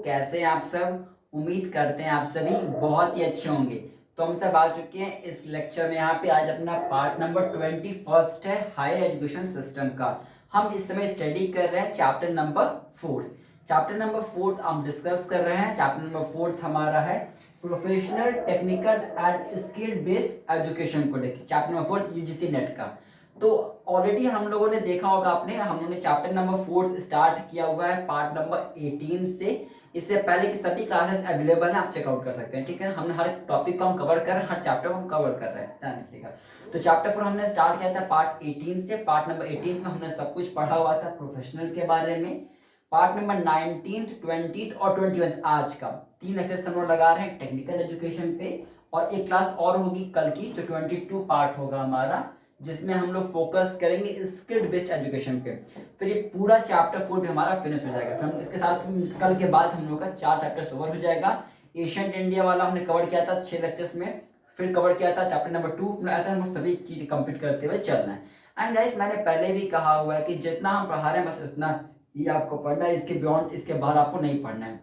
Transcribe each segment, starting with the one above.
कैसे हैं आप सब। उम्मीद करते हैं आप सभी बहुत ही अच्छे होंगे। तो हम सब आ चुके हैं इस लेक्चर में। यहाँ पे आज अपना पार्ट नंबर 21 है हायर एजुकेशन सिस्टम का। हम इस समय स्टडी कर रहे हैं चैप्टर नंबर 4। चैप्टर नंबर 4 हम डिस्कस कर रहे हैं। चैप्टर नंबर 4 हमारा है professional technical and skill based education को लेकर। चैप्टर नंबर 4 यूजीसी नेट का। तो ऑलरेडी हम लोगों ने देखा होगा, हम लोगों ने चैप्टर नंबर 4 स्टार्ट किया हुआ है पार्ट नंबर 18 से। इससे पहले की सभी क्लासेस अवेलेबल है, आप चेकआउट कर सकते हैं। ठीक है, हमने हर टॉपिक को हम कवर कर, हर चैप्टर को हम कवर कर रहे हैं, ध्यान रखिएगा। तो चैप्टर 4 हमने स्टार्ट किया था पार्ट 18 से। पार्ट नंबर 18 में हमने सब कुछ पढ़ा हुआ था प्रोफेशनल के बारे में। पार्ट नंबर 19, 20 और 21 आज का 3 लेक्चर्स हम लोग लगा रहे हैं टेक्निकल एजुकेशन पे। और एक क्लास और होगी कल की जो 22 पार्ट होगा हमारा, जिसमें हम लोग फोकस करेंगे स्किल बेस्ड एजुकेशन पे। फिर ये पूरा चैप्टर 4 भी हमारा फिनिश हो जाएगा। फिर हम इसके साथ कल के बाद हम लोग का 4 चैप्टर्स ओवर हो जाएगा। एशियंट इंडिया वाला हमने कवर किया था 6 लेक्चर्स में। फिर कवर किया था चैप्टर नंबर 2। ऐसा हम सभी चीज कंप्लीट करते हुए चलना है। एंड गाइस, मैंने पहले भी कहा हुआ है कि जितना हम पढ़ा रहे हैं बस उतना ही आपको पढ़ना है, इसके बियॉन्ड इसके बाद आपको नहीं पढ़ना है।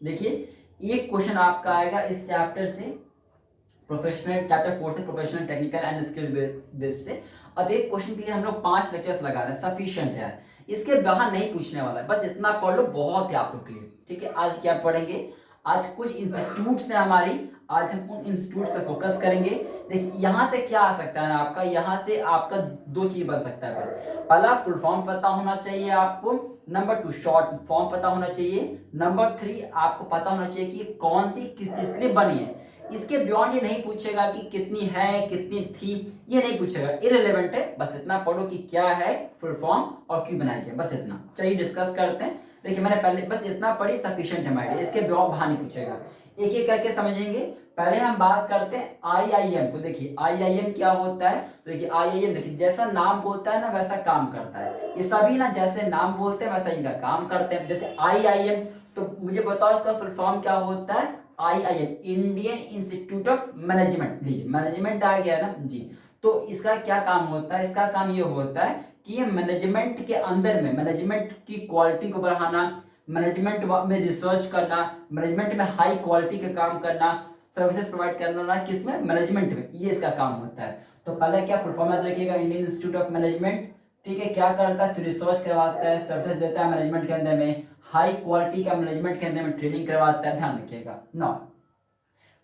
देखिए, एक क्वेश्चन आपका आएगा इस चैप्टर से, प्रोफेशनल चैप्टर 4 से, professional technical and skill based से। अब एक क्वेश्चन के लिए हम लोग 5 लेक्चर्स लगा रहे हैं, सफिशिएंट है। इसके बाहर नहीं पूछने वाला है, बस इतना पढ़ लो, बहुत है आप लोग के लिए। ठीक है, आज क्या पढ़ेंगे, आज कुछ इंस्टीट्यूट्स हैं हमारी, आज हम उन इंस्टीट्यूट्स पे फोकस करेंगे। देखिए, यहाँ से क्या आ सकता है ना आपका, यहाँ से आपका 2 चीज बन सकता है बस। पहला, फुल फॉर्म पता होना चाहिए आपको। नंबर 2, शॉर्ट फॉर्म पता होना चाहिए। नंबर 3, आपको पता होना चाहिए कि कौन सी किस चीज के लिए बनी है। इसके बियॉन्ड ये नहीं पूछेगा कि कितनी है कितनी थी, ये नहीं पूछेगा, इररिलेवेंट है। बस इतना पढ़ो कि क्या है फुल फॉर्म और क्यों बनाया गया, बस इतना। चलिए डिस्कस करते हैं। देखिए, मैंने पहले बस इतना पढ़ी, सफिशिएंट है हमारे लिए। इसके बियॉन्ड बाहर नहीं पूछेगा, एक एक करके समझेंगे। पहले हम बात करते हैं आईआईएम को। देखिए, आईआईएम क्या होता है। देखिए, आईआईएम देखिए जैसा नाम बोलता है ना वैसा काम करता है। ये सभी ना जैसे नाम बोलते हैं वैसा इनका काम करते हैं। जैसे आईआईएम, तो मुझे बताओ इसका फुल फॉर्म क्या होता है। IIM, Indian Institute of management. लीजिए, मैनेजमेंट आ गया ना जी। तो इसका क्या काम होता है, इसका काम ये होता है कि ये मैनेजमेंट के अंदर में मैनेजमेंट की क्वालिटी को बढ़ाना, मैनेजमेंट में रिसर्च करना, मैनेजमेंट में हाई क्वालिटी का काम करना, सर्विसेज प्रोवाइड करना ना, किसमें, मैनेजमेंट में, ये इसका काम होता है। तो पहले क्या फुल फॉर्म याद रखिएगा, इंडियन इंस्टीट्यूट ऑफ मैनेजमेंट। ठीक है, क्या करता है, तो रिसर्च करवाता है, सर्विसेज देता है मैनेजमेंट के अंदर में, हाई क्वालिटी का मैनेजमेंट के अंदर में ट्रेनिंग करवाता है। ध्यान रखिएगा ना।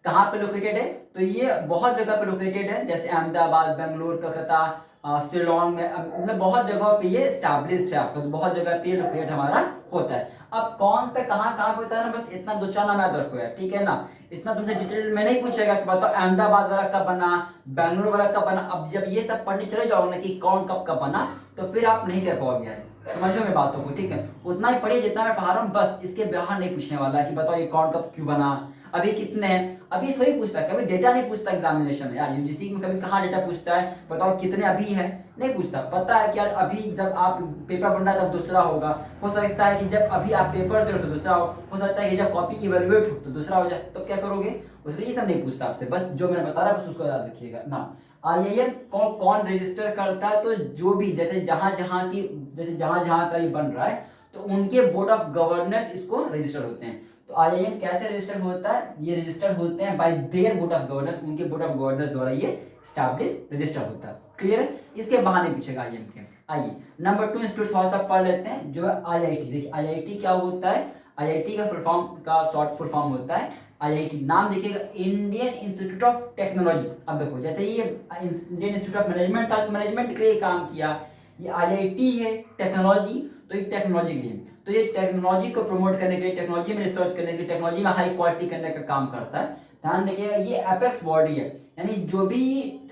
कहाँ पे लोकेटेड है, तो ये बहुत जगह पे लोकेटेड है, जैसे अहमदाबाद, बेंगलोर, कलकत्ता, शिलोंग में, मतलब बहुत जगह पे ये स्टैब्लिश्ड है आपका। तो बहुत जगह पे लोकेट हमारा होता है। अब कौन से कहाँ कहाँ पे होता है ना, बस इतना 2-4 नाम याद रखो यार, ठीक है ना। इतना तुमसे डिटेल में नहीं पूछेगा कि बताओ अहमदाबाद वाला कब बना, बेंगलोर वाला कब बना। अब जब ये सब पढ़ने चले जाओ ना कि कौन कब कब बना, तो फिर आप नहीं कर पाओगे यार। समझो मेरी बातों को, ठीक है। उतना ही पढ़िए जितना मैं पढ़ा रहा हूँ, बस इसके बाहर नहीं पूछने वाला है कि बताओ ये कौन कब क्यों बना, अभी कितने हैं। अभी थोड़ी पूछता है, कभी डेटा नहीं पूछता एग्जामिनेशन में यार। यूजीसी में कभी कहाँ डेटा पूछता है, बताओ कितने अभी है, नहीं पूछता। पता है कि यार अभी जब आप पेपर बन रहा है तब दूसरा होगा, हो सकता है कि जब अभी आप पेपर दे रहे हो तो दूसरा हो सकता है कि जब कॉपी इवेलुएट हो तो दूसरा हो जाए, तो क्या करोगे। उसमें ये सब नहीं पूछता आपसे, बस जो मैंने बता रहा बस उसको याद रखिएगा ना। आईआईएम कौन रजिस्टर करता है, तो जो भी जैसे जहां जहां का ये बन रहा है तो उनके बोर्ड ऑफ गवर्नर्स इसको रजिस्टर होते हैं। तो आईआईएम कैसे रजिस्टर होता है, ये रजिस्टर होते हैं bye there board of governors, उनके बोर्ड ऑफ गवर्नर्स द्वारा ये स्टैब्लिश रजिस्टर होता है। क्लियर है, इसके बाहर नहीं पूछेगा आईआईएम के। आइए नंबर 2 इंस्टीट्यूट थोड़ा सा पढ़ लेते हैं, जो है आईआईटी। देखिए, आईआईटी क्या होता है, आईआईटी का फुल फॉर्म का शॉर्ट फुल फॉर्म होता है आईआईटी। नाम देखिएगा, इंडियन इंस्टीट्यूट ऑफ टेक्नोलॉजी। अब देखो, जैसे ये इंडियन इंस्टीट्यूट ऑफ मैनेजमेंट था, मैनेजमेंट के लिए काम किया। ये आईआईटी है टेक्नोलॉजी, तो ये टेक्नोलॉजी के लिए, तो ये टेक्नोलॉजी को प्रमोट करने के लिए, टेक्नोलॉजी में रिसर्च करने के लिए, टेक्नोलॉजी में हाई क्वालिटी करने का काम करता है। ध्यान रखिएगा, ये एपेक्स बॉडी है, यानी जो भी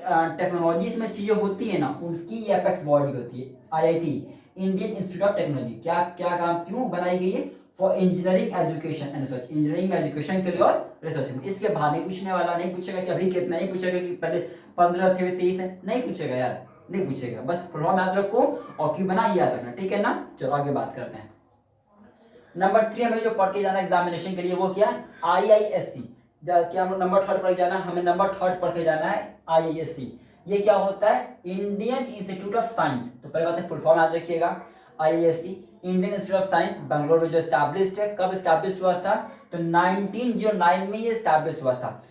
टेक्नोलॉजीज में चीजें होती है ना उसकी ये एपेक्स बॉडी होती है IIT, Indian Institute of technology. क्या क्या काम क्यों बनाई गई है, for engineering education and research, engineering education के लिए और रिसर्च में। इसके बाहर नहीं पूछने वाला, नहीं पूछेगा कि अभी कितना, नहीं पूछेगा कि पहले 15 थे 23 है, नहीं पूछेगा यार, नहीं पूछेगा। बस फुल फॉर्म याद रखो और क्यों बना ये याद रखना, ठीक है ना। चलो आगे बात करते हैं। नंबर 3 हमें जो पढ़ के जाना एग्जामिनेशन के लिए वो क्या, आईआईएससी। क्या हम नंबर 3 पढ़ के जाना, हमें नंबर 3 पढ़ के जाना है आईआईएससी। ये क्या होता है, इंडियन इंस्टीट्यूट ऑफ साइंस। तो पहले बात है फुल फॉर्म याद रखिएगा IISc. Indian Institute of science Bangalore में जो स्टैब्लिश्ड है। कब स्टैब्लिश हुआ था? तो 1909 में ये स्टैब्लिश हुआ था।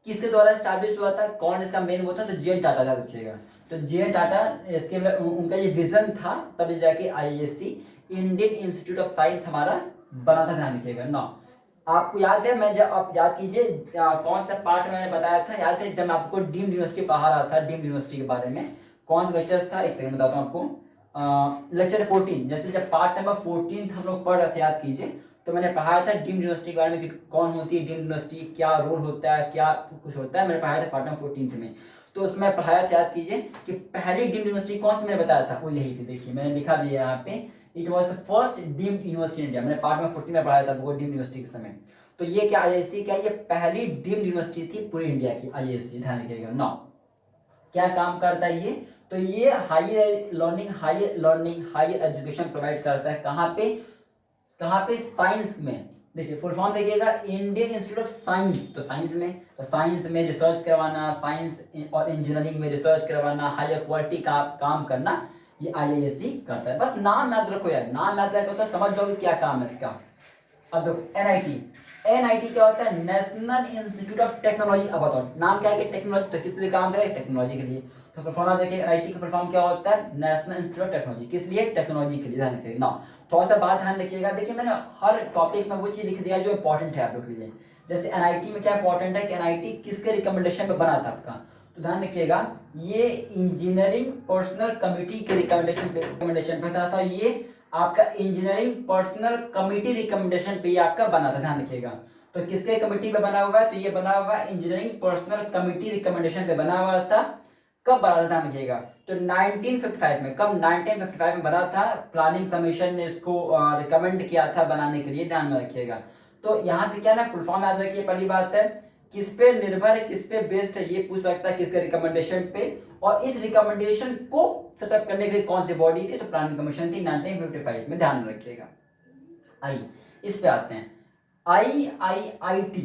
किसके द्वारा स्टैब्लिश हुआ था? कौन इसका मेन वो था? तो जे.एन. टाटा याद रखिएगा। तो जे.एन. टाटा इसके उनका ये विजन था, तभी जाके IISc Indian Institute of science हमारा बना था। ध्यान रखिएगा ना। आपको याद है, मैं जब आप याद कीजिए कौन सा पार्ट मैंने बताया था, याद है जब मैं आपको डीम्ड यूनिवर्सिटी पढ़ा रहा था, डीम्ड यूनिवर्सिटी के बारे में कौन सा लेक्चर था? एक सेकंड बताता हूँ आपको। लेक्चर 14, जैसे जब पार्ट नंबर 14 हम लोग पढ़ रहे थे, याद कीजिए, तो मैंने पढ़ाया था डीम्ड यूनिवर्सिटी के बारे में कि कौन होती है डीम्ड यूनिवर्सिटी, क्या रोल होता है, क्या कुछ होता है, मैंने पढ़ाया था पार्ट नंबर 14 में। तो उसमें पढ़ाया था, याद कीजिए, कि पहली डीम्ड यूनिवर्सिटी कौन सी मैंने बताया था, वो यही थी। देखिए मैंने लिखा भी है यहाँ पे, it was the first deemed university India. मैंने पार्ट नंबर 14 में पढ़ाया था वो डीम्ड यूनिवर्सिटी के समय। तो ये क्या आईआईएससी क्या, ये पहली डीम्ड यूनिवर्सिटी थी पूरी इंडिया की, आईआईएससी। ध्यान रखिएगा ना। क्या काम करता है ये? तो ये higher learning higher education provide करता है। कहाँ पे? साइंस में। देखिए फुल फॉर्म देखिएगा, इंडियन इंस्टीट्यूट ऑफ साइंस। तो साइंस में रिसर्च करवाना, साइंस और इंजीनियरिंग में रिसर्च करवाना, हायर क्वालिटी का काम करना, ये आईआईएससी करता है। बस नाम याद रखो यार, नाम याद रखो तो समझ जाओगे क्या काम है इसका। अब देखो एनआईटी क्या होता है? National institute of technology. अब बताओ नाम क्या है? टेक्नोलॉजी। तो किस लिए काम करेगा? टेक्नोलॉजी के लिए। तो फुल फॉर्म देखिए, एनआईटी का फुल फॉर्म क्या होता है? National institute of technology. किस लिए? टेक्नोलॉजी के लिए। ध्यान रखिएगा ना। थोड़ा सा बात ध्यान रखिएगा। देखिए मैंने हर टॉपिक में वो चीज लिख दिया जो इंपॉर्टेंट है आप लोग के लिए। जैसे एनआईटी में क्या इंपॉर्टेंट है कि एनआईटी किसके रिकमेंडेशन पे बना था आपका? तो ध्यान रखिएगा, ये इंजीनियरिंग पर्सनल कमिटी के रिकमेंडेशन पे था। ये आपका इंजीनियरिंग पर्सनल कमिटी रिकमेंडेशन पे आपका बना था। ध्यान रखिएगा। तो किसके कमिटी पे बना हुआ है? तो ये बना हुआ है इंजीनियरिंग पर्सनल कमिटी रिकमेंडेशन पे बना हुआ था। कब बना था? ध्यान रखिएगा। तो 1955 में। कब? 1955 में बना था। प्लानिंग कमीशन ने इसको रिकमेंड किया था बनाने के लिए। ध्यान में रखिएगा। तो यहाँ से क्या ना, फुल फॉर्म याद रखिए। पहली बात है, किस पे निर्भर है, किस पे बेस्ड है, ये पूछ सकता है, किसके रिकमेंडेशन पे। और इस रिकमेंडेशन को सेटअप करने के लिए कौन सी बॉडी थी? तो प्लानिंग कमीशन थी 1955 में। ध्यान रखिएगा। आइए इस पे आते हैं। आईआईआईटी।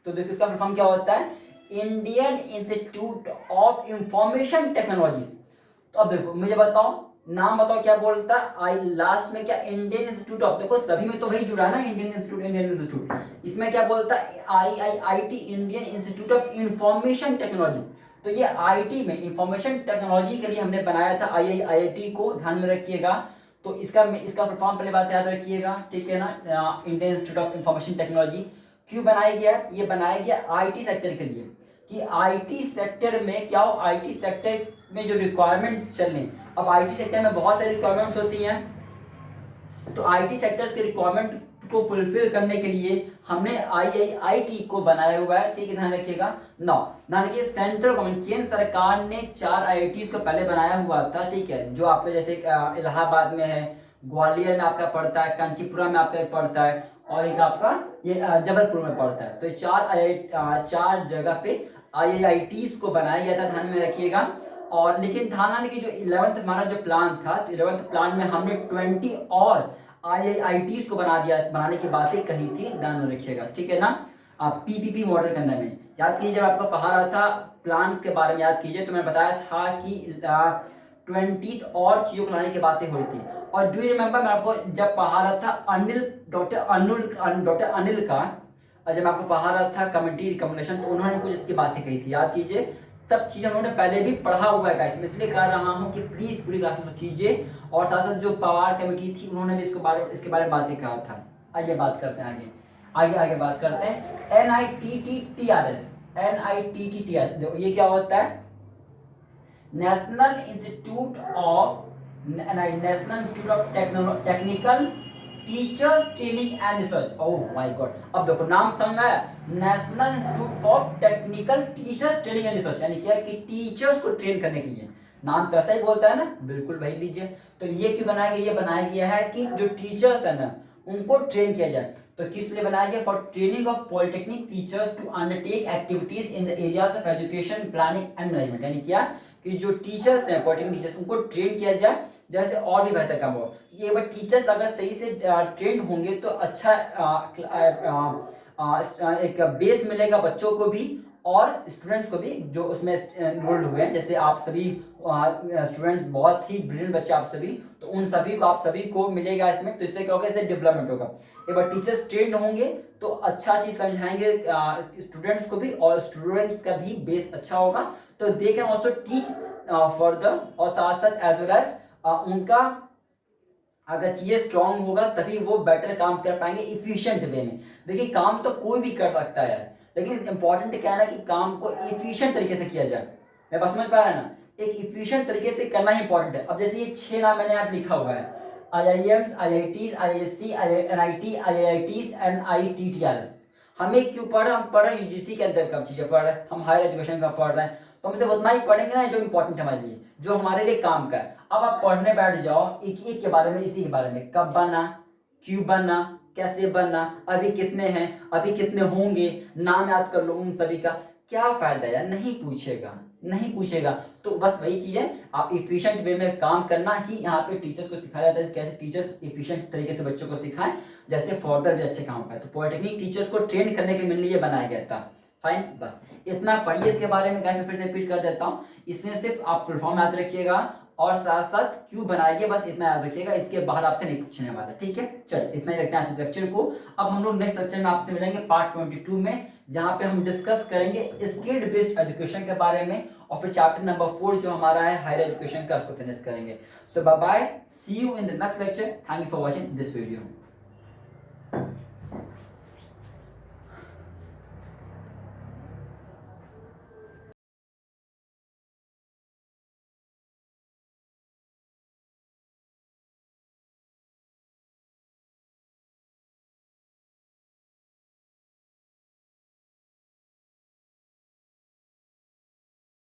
तो देखो इसका फुल फॉर्म क्या होता है? Indian Institute of information technologies. तो अब देखो मुझे बताओ, नाम बताओ क्या बोलता है? आई लास्ट में क्या? Indian Institute of. देखो सभी में तो वही जुड़ा है ना, इंडियन इंस्टीट्यूट। इसमें क्या बोलता है? IIIT, Indian Institute of information technology. तो ये आईटी में इंफॉर्मेशन टेक्नोलॉजी के लिए हमने बनाया था आईआईआईटी को। ध्यान में रखिएगा। तो इसका फुल फॉर्म पहले बात याद रखिएगा, ठीक है ना। Indian Institute of information technology क्यों बनाया गया? ये बनाया गया आईटी सेक्टर के लिए, कि आईटी सेक्टर में क्या हो, आईटी सेक्टर में जो रिक्वायरमेंट्स चल रही। अब आईटी सेक्टर में बहुत सारी रिक्वायरमेंट्स होती हैं, तो आईटी सेक्टर्स के रिक्वायरमेंट को फुलफिल करने के लिए हमने आईआईआईटी को बनाया हुआ है, ठीक है। ध्यान रखिएगा। ध्यान रखिए, सेंट्रल गवर्नमेंट केंद्र सरकार ने 4 आईआईटीज को पहले बनाया हुआ था, ठीक है। जो आपके जैसे इलाहाबाद में है, ग्वालियर में आपका पड़ता है, कांचीपुरा में आपका पड़ता है, और एक आपका ये जबलपुर में पड़ता है। तो 4 जगह पे आईआईटीज को बनाया गया था। ध्यान में रखिएगा। और लेकिन ध्यान की जो 11th हमारा जो प्लान था, तो 11th प्लान में हमने 20 और आईआईटीज को बनाने की बातें कही थी। ध्यान में रखिएगा, ठीक है ना। पीपीपी मॉडल के अंदर में याद कीजिए, जब आपको पढ़ा रहा था प्लान के बारे में, याद कीजिए, तो मैं बताया था कि 20 और चीजों को लाने की बातें हो रही थी। और डू यू रिमेंबर, मैं आपको जब पढ़ा रहा था डॉक्टर अनिल का, जब मैं आपको पढ़ा रहा था कमेटी रिकमेंडेशन, तो उन्होंने कुछ इसकी बातें कही थी। याद कीजिए, सब चीजें उन्होंने पहले भी पढ़ा हुआ है गाइस। मैं इसलिए कह रहा हूं कि प्लीज पूरी क्लासेस कीजिए। और साथ साथ जो पवार कमेटी थी, उन्होंने भी इसके बारे में बातें कहा था। आइए बात करते हैं आगे बात करते हैं एनआईटीटीआरएस। देखो ये क्या होता है? National institute of technical teachers training and research. Oh my God, अब देखो नाम समझ आया, national institute of technical teachers training and research, यानी क्या कि टीचर्स को ट्रेन करने के लिए। नाम तो ऐसा ही बोलता है ना, बिल्कुल वही लीजिए। तो ये क्यों बनाया गया? ये बनाया गया है कि जो टीचर्स है ना, उनको ट्रेन किया जाए। तो किस लिए बनाया गया? For training of polytechnic teachers to undertake activities in the areas of education planning and management. यानी क्या कि जो टीचर्स हैं, पॉलिटेक्निक टीचर्स, उनको ट्रेन किया जाए जैसे और भी बेहतर काम हो। ये बार टीचर्स अगर सही से ट्रेन होंगे तो अच्छा एक बेस मिलेगा बच्चों को भी, और स्टूडेंट्स को भी जो उसमें इनरोल्ड हुए हैं, जैसे आप सभी स्टूडेंट्स बहुत ही ब्रिलियंट बच्चे आप सभी, तो उन सभी को आप सभी को मिलेगा इसमें। तो इससे क्या होगा, इससे डेवलपमेंट होगा। एक बार टीचर्स ट्रेंड होंगे तो अच्छा चीज समझाएंगे स्टूडेंट्स को भी, और स्टूडेंट्स का भी बेस अच्छा होगा, तो they can also teach further, और साथ साथ एज वेल एज उनका अगर चीजें स्ट्रांग होगा तभी वो बेटर काम कर पाएंगे इफिशिएंट वे में। देखिए काम तो कोई भी कर सकता है, लेकिन इंपॉर्टेंट क्या है ना कि काम को इफिशिएंट तरीके से किया जाए। मैं बात समझ पा रहा है ना, एक इफिशिएंट तरीके से करना ही इंपॉर्टेंट है। अब जैसे ये 6 नाम मैंने यहाँ लिखा हुआ है, IIMs, IITs, IISc, NIT, IITs and IITTR। हमें क्यों पढ़ रहे हैं? हम पढ़ रहे हैं यूजीसी के अंदर कब चीजें पढ़ रहे हैं, हम हायर एजुकेशन का पढ़ रहे हैं, तो हम सिर्फ उतना ही पढ़ेंगे ना जो इंपॉर्टेंट है हमारे लिए, जो हमारे लिए काम का है। अब आप पढ़ने बैठ जाओ एक एक के बारे में, इसी के बारे में, कब बनना, क्यों बनना, कैसे बनना, अभी कितने हैं, अभी कितने होंगे, नाम याद कर लो उन सभी का, क्या फायदा यार, नहीं पूछेगा, नहीं पूछेगा। तो बस वही चीज है, आप इफिशिएंट वे में काम करना ही यहाँ पे टीचर्स को सिखाया जाता है, कैसे टीचर्स इफिशिएंट तरीके से बच्चों को सिखाएं, जैसे फर्दर भी अच्छे काम पाए। तो पॉलिटेक्निक टीचर्स को ट्रेन करने के लिए बनाया गया था। फाइन, बस इतना पढ़िए इसके बारे में। गाइस मैं फिर से रिपीट कर देता हूँ, इसमें सिर्फ आप फुल फॉर्म याद रखिएगा और साथ साथ क्यों बनाएंगे, बस इतना याद रखिएगा, इसके बाहर आपसे नहीं पूछने वाला, ठीक है। चल इतना ही रखते हैं इस लेक्चर को। अब हम लोग नेक्स्ट लेक्चर में आपसे मिलेंगे पार्ट 22 में, जहां पे हम डिस्कस करेंगे स्किल्ड बेस्ड एजुकेशन के बारे में, और फिर चैप्टर नंबर 4 जो हमारा है हायर एजुकेशन का, उसको फिनिश करेंगे। So bye bye, see you in the next lecture. Thank you for watching this video.